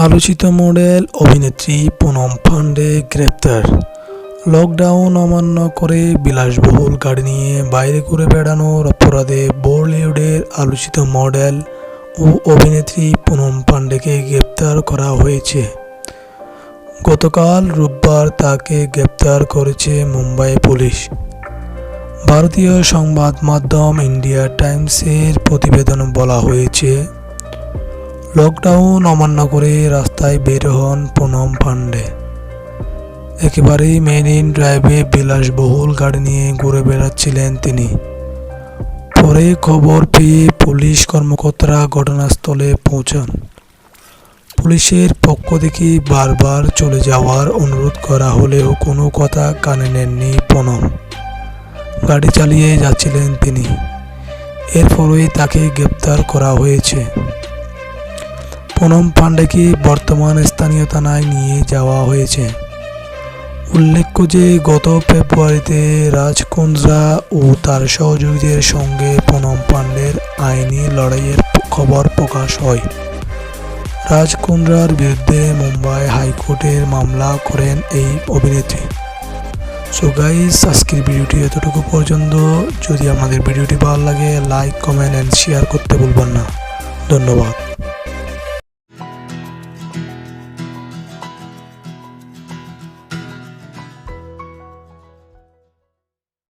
আলোচিত মডেল অভিনেত্রী পুনম পান্ডে গ্রেপ্তার। লকডাউন অমান্য করে বিলাসবহুল গাড়ি নিয়ে বাইরে ঘুরে বেড়ানোর অপরাধে বলিউডের আলোচিত মডেল ও অভিনেত্রী পুনম পান্ডেকে গ্রেপ্তার করা হয়েছে। গতকাল রোববার তাকে গ্রেপ্তার করেছে মুম্বাই পুলিশ। ভারতীয় সংবাদ মাধ্যম ইন্ডিয়া টাইমসের প্রতিবেদনে বলা হয়েছে, লকডাউন অমান্য করে রাস্তায় বের হন পুনম পান্ডে। একেবারেই মেরিন ড্রাইভে বিলাসবহুল গাড়ি নিয়ে ঘুরে বেড়াচ্ছিলেন তিনি। পরে খবর পেয়ে পুলিশ কর্মকর্তারা ঘটনাস্থলে পৌঁছান। পুলিশের পক্ষ থেকে বারবার চলে যাওয়ার অনুরোধ করা হলেও কোনো কথা কানে নেননি পুনম। গাড়ি চালিয়ে যাচ্ছিলেন তিনি। এরপরেই তাকে গ্রেপ্তার করা হয়েছে। পুনম পান্ডেকে বর্তমান স্থানীয় থানায় নিয়ে যাওয়া হয়েছে। উল্লেখ্য যে গত ফেব্রুয়ারিতে রাজ কুন্দ্রা ও তার সহযোগীদের সঙ্গে পুনম পান্ডের আইনি লড়াইয়ের খবর প্রকাশ হয়। রাজ কুন্দ্রার বিরুদ্ধে মুম্বাই হাইকোর্টের মামলা করেন এই অভিনেত্রী। সো গাইস, আজকের ভিডিওটি এতটুকু পর্যন্ত। যদি আপনাদের ভিডিওটি ভালো লাগে, লাইক, কমেন্ট এন্ড শেয়ার করতে ভুলবেন না। ধন্যবাদ।